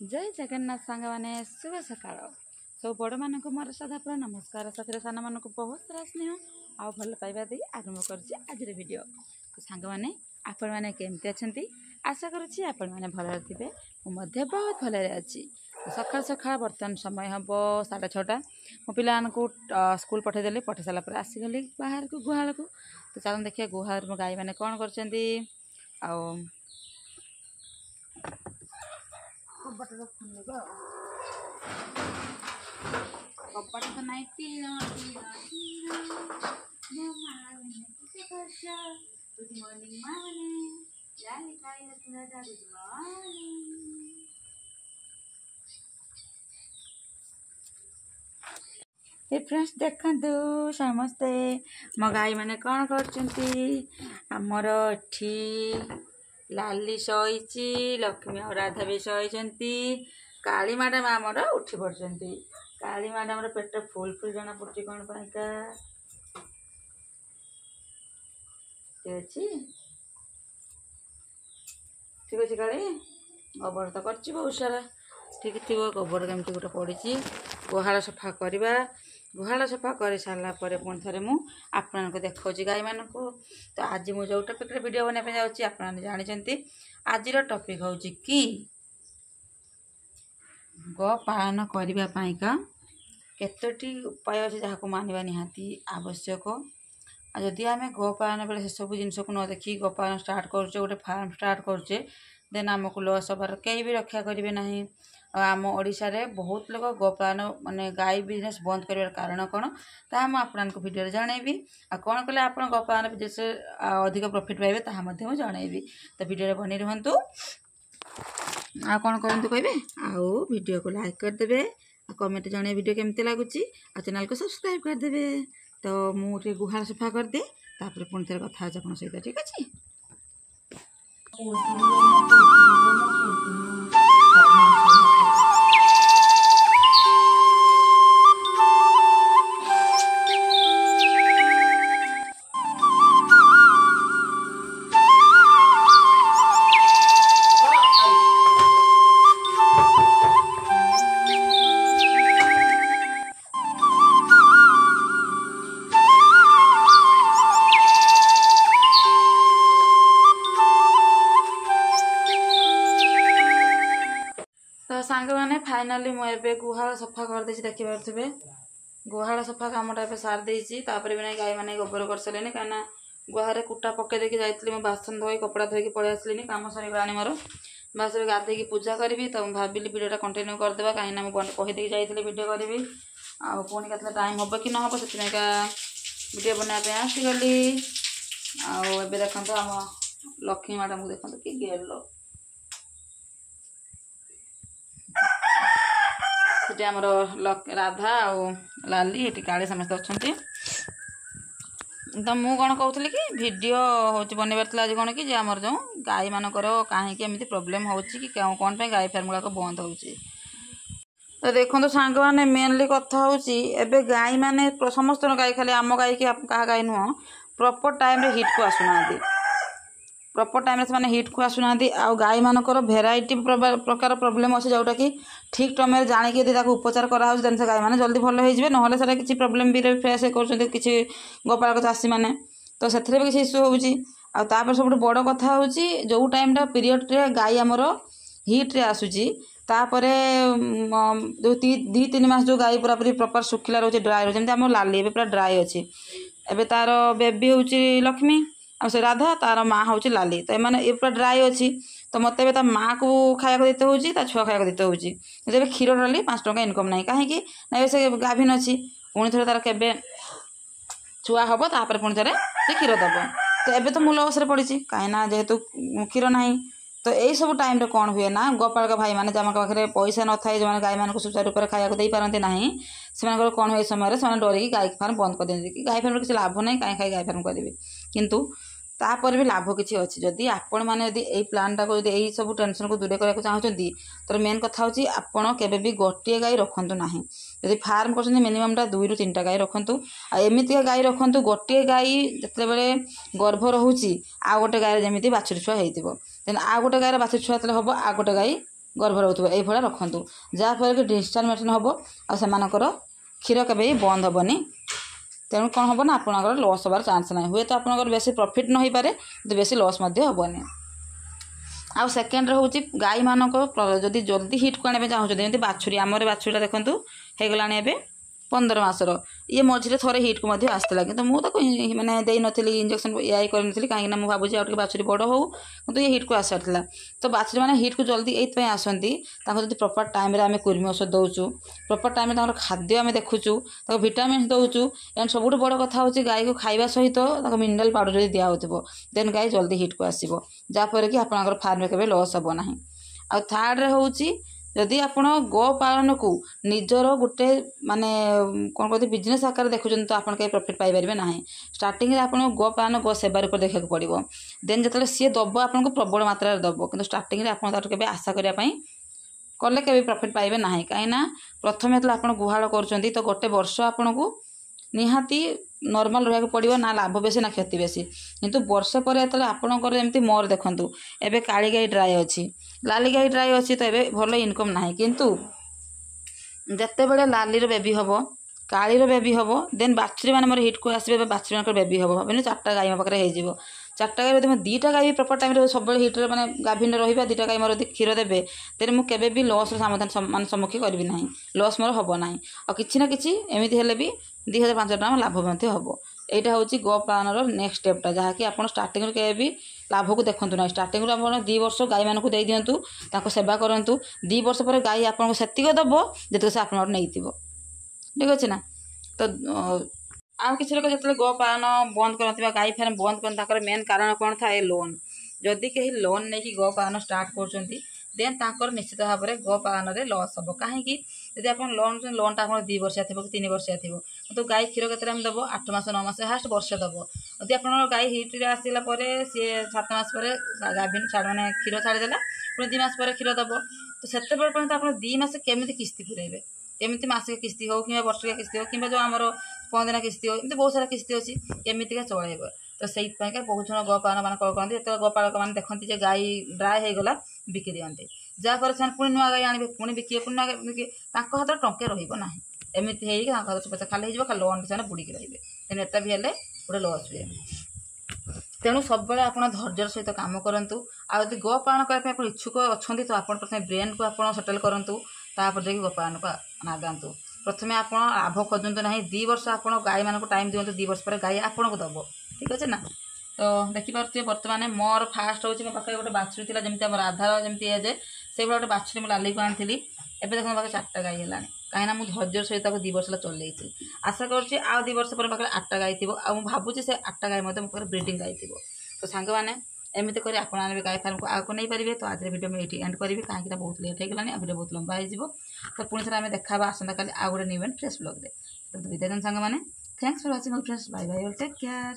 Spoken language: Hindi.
जय जगन्नाथ सांग मैंने शुभ सकाळ सब बड़ मान मोर सदापुर नमस्कार साथी सान मान बहुत सारा स्नेह आउ भल पाइबा दे आरंभ कर वीडियो तो सांग मैंने आपण मैंने केमती अच्छा आशा करुच्ची आपण मैंने भल थे मुझे बहुत भल अच्छी सकाल सकाल बर्तमान समय हम 6:30 मो पिला स्कूल पठेदेली पठे सारापर आसीगली बाहर को गुहाल को तो चलो देखिए गुहाल गाई मैंने कौन कर कपट तो नहीं गुड मॉर्निंग माने गुड मॉर्निंग ए फ्रेंड्स देखंतु समस्ते मो गाई मैंने कौन करमर एठी लाली शोची लक्ष्मी और राधा भी शोती काली मैडम आमर उठी पड़ती काली मैडम पेट फुल फुल जना पड़ी कौन पाइका ठीक अच्छे काली गोबर तो कर बहुत सारा ठीक थी गोबर केमती गोटे पड़ी गुहाल सफा करवा गुहाल सफा कर सारा पुणी थे मुझे देखा गाई मान तो आज मुझे जो टॉपिक वीडियो बनाने जाऊँगी आप जानते आज टॉपिक हूँ कि गो पालन करने केतोटी उपाय अच्छे जहाँ को मानवा निहाती आवश्यक जदि आम गो पालन बेले से सब जिन को न देखी गो पालन स्टार्ट करुचे गोटे फार्म स्टार्ट करुचे देन आमको लॉस हबार कहीं भी रक्षा करेंगे ना आम ओडिशा रे बहुत लोग गोपालन माने गाय बिजनेस बंद कर कारण कौन ता आपको वीडियो जनइबी आ कौन कले आप गोपालन बिजनेस अधिक प्रॉफिट पाइबे ता मध्य जनइबी तो वीडियो बनी रुहतु आ कौन करंतु कहबे आ वीडियो को लाइक करदेवे कमेंट जन वीडियो केमती लगुच आ चैनल को सब्सक्राइब करदेवे तो मुझे गुहाल सफा करदे तापर पुणी थे कथा आपन सहित ठीक अच्छे सांग मैंने फाइनाली मुझे गुहाल सफा कर दे देखी पारे गुहाल सफा कमटा ए सार देती भी ना गाई मैंने गोबर कर सारे कहीं गुहार कुटा पकई देके जाइली मैं बासन धोई कपड़ा धोई पलि आसली कम सर मोर बस गाधे पूजा करी तो भाविली वीडियोटा कंटिन्यू करदे कहीं मुझे कहीदे जाइली वीडियो करी पुणी के टाइम हम कि ना से वीडियो बनाने आसीगली आए देखो आम लक्ष्मी मैडम को देखो कि गेल आमर राधा आ लाली ये काले समस्त अच्छा तो मुझे कौन कहूली कि वीडियो हूँ बनइबार आज कौन कि आमर जो गाई मानकर कहीं एमती प्रोब्लेम हो कौन पे गाई फार्म गुड़ाक बंद हो तो देखो सांग मैंने मेनली कथा हूँ गाई मैंने समस्त गाई खाली आम गाई कि क्या गाई नुह प्रॉपर टाइम रे हिट को आसुना प्रॉपर टाइम से माने हिट को आसुना आ गाई मानकर भेराइटी प्रकार प्रोब्लेम अच्छे जोटा कि ठीक टाइम जानिकी यदि उपचार कराऊँ से गाई मैंने जल्दी भल हो ना सारा किसी प्रोब्लेम भी फेस कर किसी गोपालक चाषी मैंने तो से भी किसी इश्यू होपर सब बड़ कथा हूँ जो टाइम पीरियड रे गाई आमर हिट रे आसूची तापर जो 2-3 मास जो गाई पूरा पूरी प्रॉपर सुखिला रोचे ड्राई रोचे जमी आम लाली पूरा ड्राई अच्छी एवं तार बेबी हूँ लक्ष्मी आ से राधा तार माँ हूँ लाली तो ये पूरा ड्राई अच्छी तो मत माँ को खाया देते हो छुआ खाया देते हो जब क्षीर डाली 5 टंका इनकम ना कहीं ना से गाभिन अच्छी पुणी थे तार के छुआ हम तापर पुणी थे क्षीर दब तो एबे तो मूल अवसर पड़ी कहीं जेहेतु क्षीर ना तो यही सब टाइम कौन हुए ना गोपालक भाई मैंने जमा पाखे पैसा न था जो गाई मान सुचारू रूप से खाया दे पारती ना से कौन हुए समय से डरिकी गाई फार्म बंद कर दिखाते कि गाई फार्म किसी लाभ नहीं कहीं खाई गाई फार्म करेंगे किंतु तापर भी लाभ किसी अच्छी जदि आपण मैंने यदि प्लानटा को यही सब टेंशन को दूर करने चाहते तो मेन कथा हूँ आपड़ केवे भी गोटे गाई रखु ना जदि फार्म कर मिनिममटा 2 ରୁ 3टा गाई रखु एमती गाई रखु गोटे गाई जिते गर्भ रोचे आ गोटे गाय जमी बाछुरी छुआ होदेन आ गोटे गायर बाछुरी छुआ हम आ गोटे गाई गर्भ रोथुबो एई भळा रखंतु जा फल कि डिस्टर्मिनेशन हबो आ सेमानकर क्षीर केबे बंद हबनी तेणु कौन हम ना आपंकर लॉस हबार चान्स ना हुए तो आपंकर बेसी प्रॉफिट न हो पारे तो बेसी लॉस हेनी आ सेकेंड हूँ गाई मानक जदि जल्दी हिट को आने चाहूँ जमी बाछुरी आमर बाछुरीटा देखूँ हो गला 15 मासर ये मझे थोड़े हिट को आसला कि मुझे मैंने दे नी इंजेक्शन या करी कहीं मुझे भावुँ आगे बाछुरी बड़ हो तो ये हिट को आसार तो बाछुरी मैंने हिट को जल्दी ये आसती जब प्रॉपर टाइम रे आम कुर्मी औषध दौचु प्रॉपर टाइम खाद्य आम देखुचु विटामिन दौचु एंड सब बड़ कथा हूँ गाई को खाଇବା सहित मिनरल पाउडर यदि दिहु देन गाई जल्दी हिट को आसो जहाँपर कि आप फार्म के लॉस हम ना आ थर्ड हूँ जदि आप गो पालन को निजर गोटे माने कौन कहते बिजनेस आकार देखुं तो आप कहीं प्रॉफिट पाइपर ना स्टार्टिंग आप गो पालन गो सेवार उपर देखा पड़ो देन जो सी दब आपको प्रबल मात्रा दब कि स्टार्टिंग आप आशा करने कले के प्रॉफिट पाइबे ना कहीं प्रथम जो आप गुहाल कर तो गोटे वर्ष आपन को निहाती नॉर्मल रहा पड़ो ना लाभ बेसी ना क्षति बेसी किंतु वर्ष पर आपणकर एमती मोर देखंतु एबे काली गाई ड्राई अच्छी लाली गाई ड्राई अच्छी तो एबे भल इनकम ना किंतु जिते बड़े लाली बेबी हम कालीर बेबी हम देन बाछुरी मैंने मोर हिट को आसवे बाछुरी मान बेबी हम भाई 4टा गाई मो पाखे हो 4टा गाई यदि 2टा गाई प्रॉपर टाइम सब हिट्रे मैंने गाभिन रहा 2टा गाई मोर क्षीर देवे तेरे मुझे भी लॉस समाधान मान सम्मुखीन करी ना लॉस मोर हम ना और किसी ना कि एमती हेल्ले भी 2500 टका लाभ हम यहाँ हूँ गो पालन नेक्स्ट स्टेपटा जहाँकि आप स्टार्टिंग के भी लाभ को देखु ना स्टार्टिंग आप 2 वर्ष गाई मान को दे दिंतु सेवा करूँ 2 वर्ष पर गाई आपको सेतिक दब जितने से आप नहीं ठीक अच्छे ना तो आउ किसी लोग जो गो पालन बंद करते गाई फार्म बंद करते मेन कारण कौन थाए लोन जदि कहीं लोन नहीं गो पालन स्टार्ट कर देन तांकर निश्चित भाव में गो पालन में लॉस हम कहीं यदि आप लोनटा आप 2 वर्षिया थी कि 3 वर्षिया थी तो गाई क्षीर के दब 8 मास 9 मास हास्ट वर्ष दब यदि आप गाई हिट्रे आसला सी 7 मास पर गाभिन मैंने क्षीर छाड़देला पुणी 2 मास पर क्षीर दब तो से पर्यटन आप 2 मास केमी किस्ती पुरेबे एमती मासिक किस्ती हो कि वर्षिका किस्ती हो कि जो आम 15 दिन किस्ती हो एमती बहुत सारा किस्ती अच्छी एमतीका चलेब तो से बहुत जन गोपालन मान कहते जो गोपालक मैंने देखते गाई ड्राए हो गला बिकी दिखते जहाँपर से पुणी नुआ गाई आने पुणी बिके पुणी बिके हाथ टंके रहा एमती हाथ पैसा खाली हो लोन से बुड़िकी रही तेना एटा भी हेल्ले गोटे लॉस हुए तेणु सब आप धैर्यर सहित कम करूँ आदि गो पालन करने आप इच्छुक अच्छा तो आप प्रथम ब्रेन को आप सेटल करूँ तापर जाकि गो पालन को आगातु प्रथम आप लाभ खोजतु ना 2 वर्ष आप गाई मान टाइम दिखाँ 2 वर्ष पर गाई आपको दब ठीक अच्छे ना तो देखिपे बर्तमान मोर फास्ट हूँ मो पाखे गोटे बाछुरी थी जमी राधार जमी एजे से गोटे बाछुरी मैं लाली को आनी एवं देखो पाखे 4टा गाई है कहीं मुझे धैर्यर सहित 2 वर्ष चल आशा करुँच आ 2 वर्ष पर पाखे 8टा गाई थी आ भावुँ से 8टा गाई मो ब्रीडिंग गाई थी तो सांग मैंने एमती कर आप गाई फार्म को आगे नहीं पारे तो आज वीडियो में ये एंड करी कहीं बहुत लेट होगा वीडियो बहुत लंबा हो तो पुणी थे आम देखा आसंता काली आउ गोटे न्यू एंड फ्रेश ब्लॉग तो विदाय सांग मैंने thanks for watching friends bye bye take care.